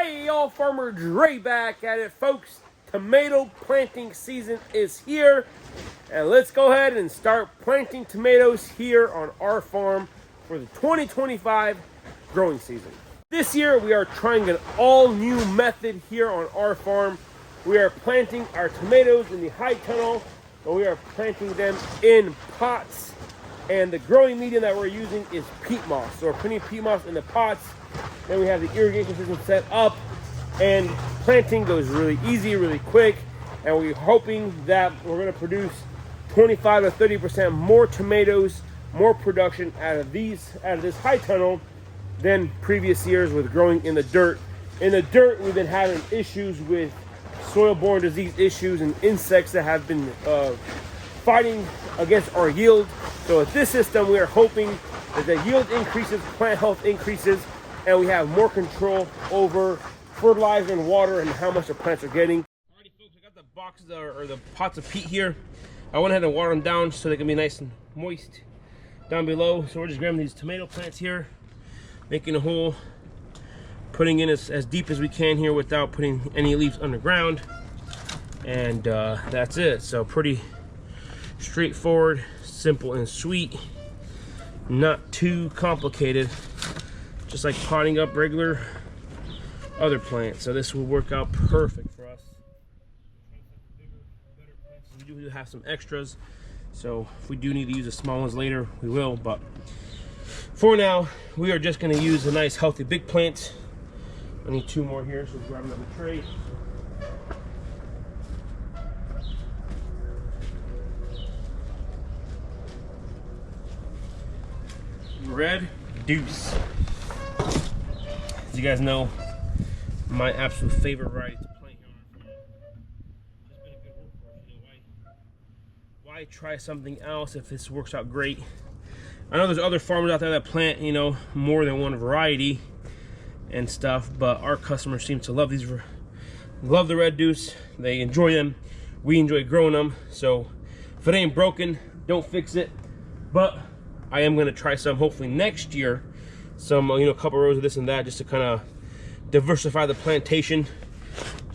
Hey y'all, Farmer Dre back at it, folks. Tomato planting season is here, and let's go ahead and start planting tomatoes here on our farm for the 2025 growing season. This year we are trying an all-new method here on our farm. We are planting our tomatoes in the high tunnel, and we are planting them in pots. And the growing medium that we're using is peat moss. So we're putting peat moss in the pots. Then we have the irrigation system set up, and planting goes really easy, really quick. And we're hoping that we're going to produce 25 to 30% more tomatoes, more production out of this high tunnel than previous years with growing in the dirt. In the dirt, we've been having issues with soil-borne disease issues and insects that have been fighting against our yield. So with this system, we are hoping that the yield increases, plant health increases, and we have more control over fertilizer and water and how much the plants are getting. Alrighty folks, I got the boxes or the pots of peat here. I went ahead and watered them down so they can be nice and moist down below. So we're just grabbing these tomato plants here, making a hole, putting in as deep as we can here without putting any leaves underground. And that's it. So pretty straightforward, simple and sweet, not too complicated, just like potting up regular other plants. So this will work out perfect for us. We do have some extras, so if we do need to use the small ones later, we will, but for now we are just going to use a nice healthy big plant. I need two more here, so we'll grab another tray. Red Deuce. As you guys know, my absolute favorite variety to plant here on our farm. Just been a good work for us. You know, why try something else if this works out great? I know there's other farmers out there that plant, you know, more than one variety and stuff, but our customers seem to love the Red Deuce. They enjoy them. We enjoy growing them. So if it ain't broken, don't fix it. But I am going to try some hopefully next year, some a couple rows of this and that, just to kind of diversify the plantation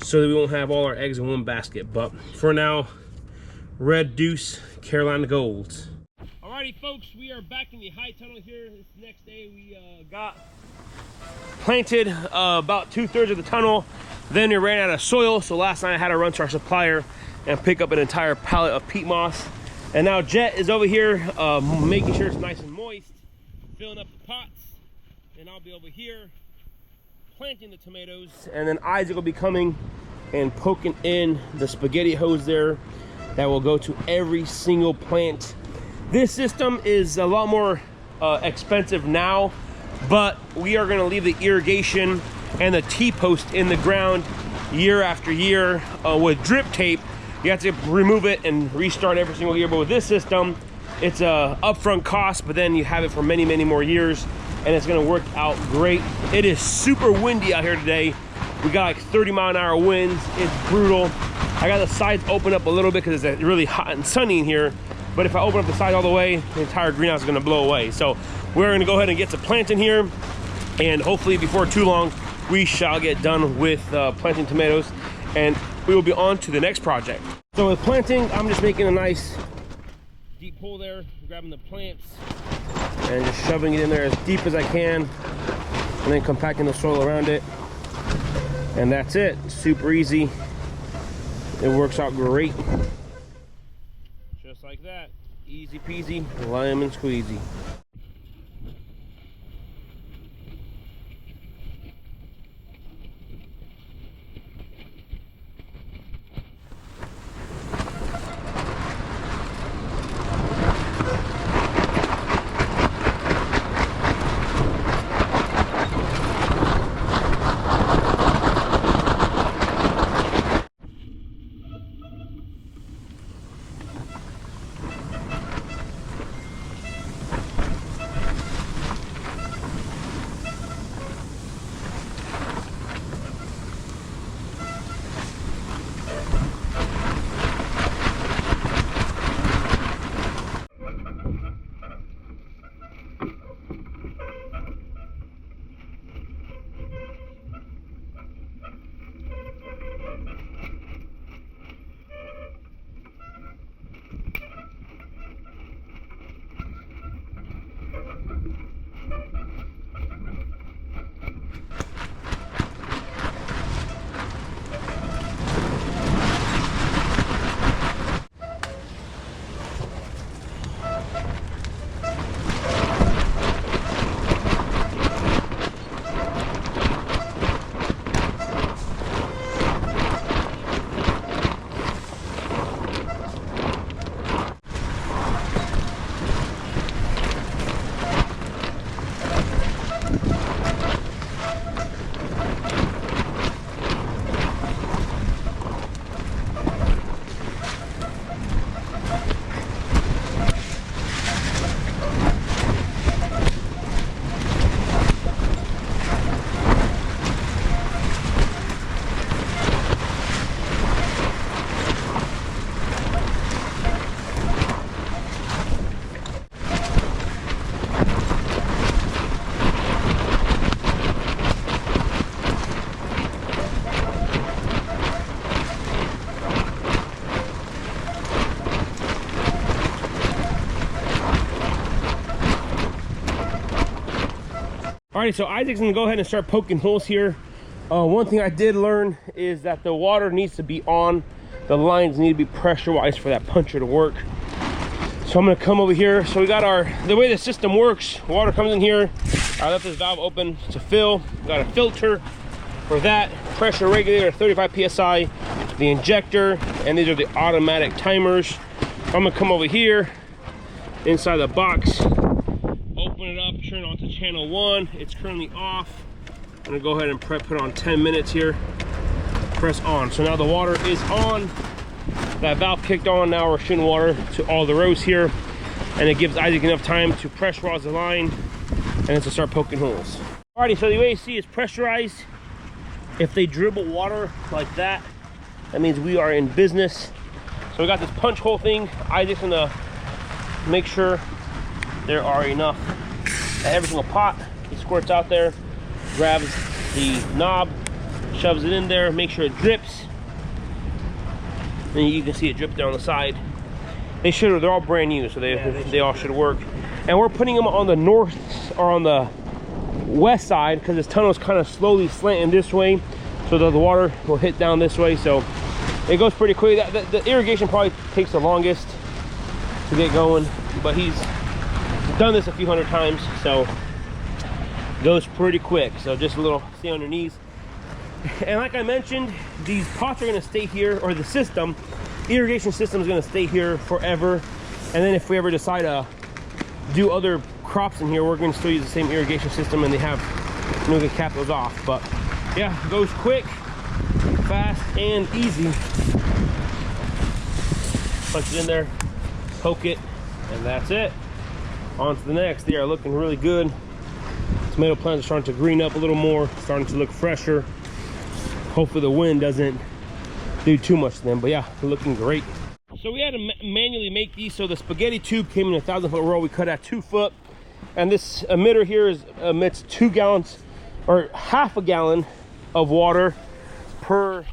so that we won't have all our eggs in one basket. But for now, Red Deuce, Carolina Golds. Alrighty folks, we are back in the high tunnel here. This next day we got planted about 2/3 of the tunnel. Then we ran out of soil, so last night I had to run to our supplier and pick up an entire pallet of peat moss. And now Jet is over here making sure it's nice and moist, filling up the pots, and I'll be over here planting the tomatoes. And then Isaac will be coming and poking in the spaghetti hose there that will go to every single plant. This system is a lot more expensive now, but we are going to leave the irrigation and the T-post in the ground year after year with drip tape. You have to remove it and restart every single year, but with this system, it's a upfront cost, but then you have it for many, many more years, and it's gonna work out great. It is super windy out here today. We got like 30-mile-an-hour winds. It's brutal. I got the sides open up a little bit because it's really hot and sunny in here, but if I open up the side all the way, the entire greenhouse is gonna blow away. So we're gonna go ahead and get to planting here, and hopefully before too long, we shall get done with planting tomatoes, and we will be on to the next project. So with planting, I'm just making a nice deep hole there, grabbing the plants and just shoving it in there as deep as I can, and then compacting the soil around it. And that's it. Super easy. It works out great. Just like that. Easy peasy, lemon squeezy. Alrighty, so Isaac's gonna go ahead and start poking holes here. One thing I did learn is that the water needs to be on. The lines need to be pressurized for that puncher to work. So I'm gonna come over here. So we got the way the system works, water comes in here. I left this valve open to fill. Got a filter for that, pressure regulator, 35 PSI, the injector, and these are the automatic timers. I'm gonna come over here, inside the box, open it up, turn it on to channel 1. It's currently off. I'm gonna go ahead and put on 10 minutes here. Press on. So now the water is on. That valve kicked on. Now we're shooting water to all the rows here, and it gives Isaac enough time to pressurize the line and then to start poking holes. Alrighty, so the UAC is pressurized. If they dribble water like that, that means we are in business. So we got this punch hole thing. Isaac's gonna make sure there are enough at every single pot. He squirts out there, grabs the knob, shoves it in there, make sure it drips. And you can see it drip down the side. They're all brand new, so they all should work. And we're putting them on the north, or on the west side, because this tunnel is kind of slowly slanting this way, so that the water will hit down this way. So it goes pretty quick. The irrigation probably takes the longest to get going, but he's done this a few hundred times, so it goes pretty quick. So just a little, stay on your knees. And like I mentioned, these pots are going to stay here, or the irrigation system is going to stay here forever. And then if we ever decide to do other crops in here, we're going to still use the same irrigation system, and they have, we can cap those off. But yeah, it goes quick, fast, and easy. Punch it in there, poke it, and that's it. On to the next. They are looking really good. Tomato plants are starting to green up a little more, starting to look fresher. Hopefully the wind doesn't do too much to them, but yeah, they're looking great. So we had to manually make these. So the spaghetti tube came in a 1,000-foot roll. We cut at 2 foot, and this emitter here emits 2 gallons, or half a gallon of water per hour.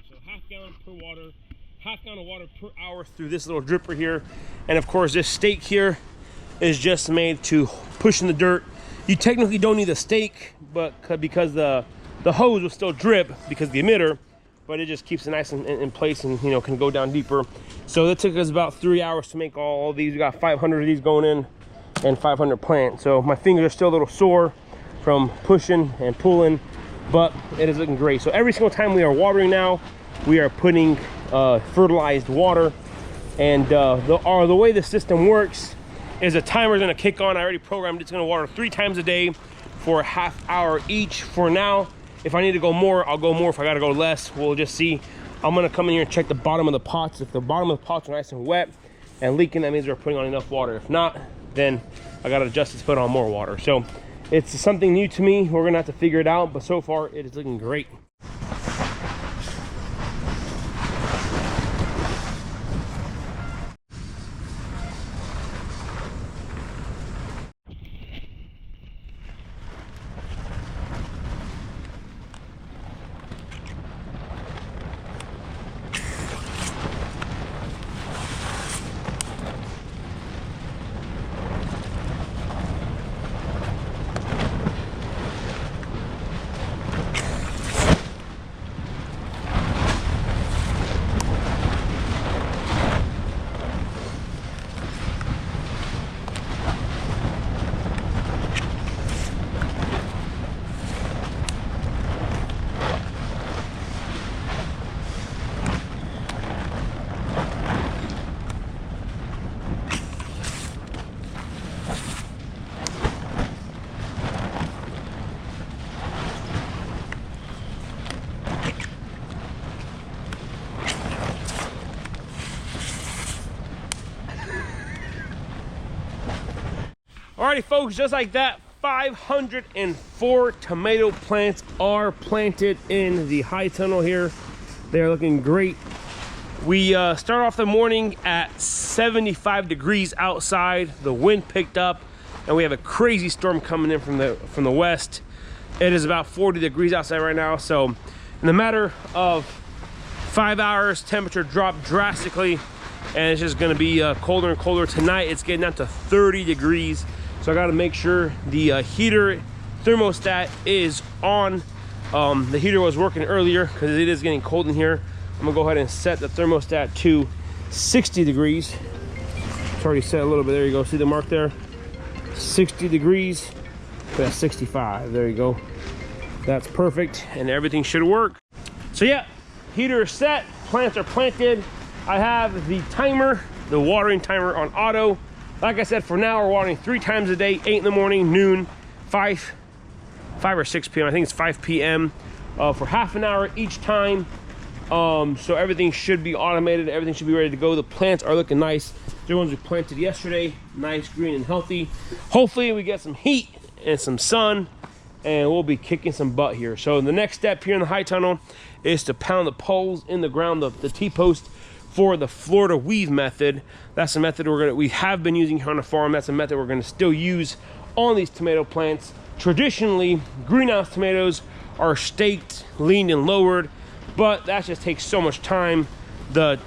So half gallon of water per hour through this little dripper here. And of course, this stake here is just made to push in the dirt. You technically don't need a stake, but because the hose will still drip because of the emitter, but it just keeps it nice in place, and can go down deeper. So that took us about 3 hours to make all these. We got 500 of these going in and 500 plants. So my fingers are still a little sore from pushing and pulling, but it is looking great. So every single time we are watering now, we are putting fertilized water. And the way the system works is a timer is going to kick on. I already programmed it's going to water 3 times a day for a half hour each for now. If I need to go more, I'll go more. If I gotta go less, we'll just see. I'm gonna come in here and check the bottom of the pots. If the bottom of the pots are nice and wet and leaking, that means we're putting on enough water. If not, then I gotta adjust this, put on more water. So it's something new to me. We're gonna have to figure it out, but so far it is looking great. Alrighty folks, just like that, 504 tomato plants are planted in the high tunnel here. They're looking great. We start off the morning at 75 degrees outside. The wind picked up, and we have a crazy storm coming in from the west. It is about 40 degrees outside right now. So in a matter of 5 hours, temperature dropped drastically, and it's just gonna be colder and colder. Tonight it's getting down to 30 degrees. So I gotta make sure the heater thermostat is on. The heater was working earlier because it is getting cold in here. I'm gonna go ahead and set the thermostat to 60 degrees. It's already set a little bit. There you go. See the mark there? 60 degrees. That's 65. There you go. That's perfect, and everything should work. So yeah, heater is set. Plants are planted. I have the timer, the watering timer on auto. Like I said, for now we're watering 3 times a day: 8 in the morning, noon, 5 or 6 p.m. I think it's 5 p.m. For half an hour each time. So everything should be automated. Everything should be ready to go. The plants are looking nice. The ones we planted yesterday, nice, green, and healthy. Hopefully we get some heat and some sun, and we'll be kicking some butt here. So the next step here in the high tunnel is to pound the poles in the ground, the T-post, for the Florida weave method. That's the method we have been using here on the farm. That's a method we're gonna still use on these tomato plants. Traditionally, greenhouse tomatoes are staked, leaned, and lowered, but that just takes so much time. The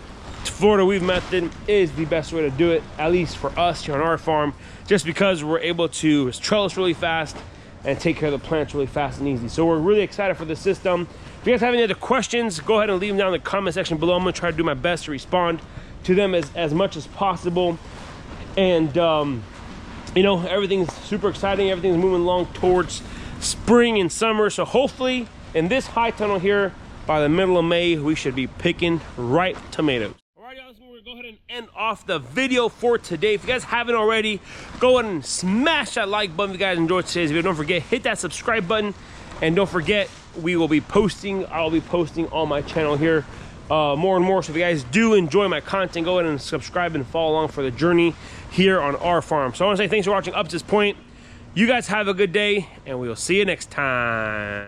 Florida weave method is the best way to do it, at least for us here on our farm, just because we're able to trellis really fast and take care of the plants really fast and easy. So we're really excited for this system. If you guys have any other questions, go ahead and leave them down in the comment section below. I'm gonna try to do my best to respond to them as much as possible. And you know, everything's super exciting. Everything's moving along towards spring and summer. So hopefully in this high tunnel here, by the middle of May, we should be picking ripe tomatoes. All right, guys, we're gonna go ahead and end off the video for today. If you guys haven't already, go ahead and smash that like button if you guys enjoyed today's video. Don't forget, hit that subscribe button. And don't forget, I'll be posting on my channel here more and more. So if you guys do enjoy my content, go ahead and subscribe and follow along for the journey here on our farm. So I want to say thanks for watching up to this point. You guys have a good day, and we'll see you next time.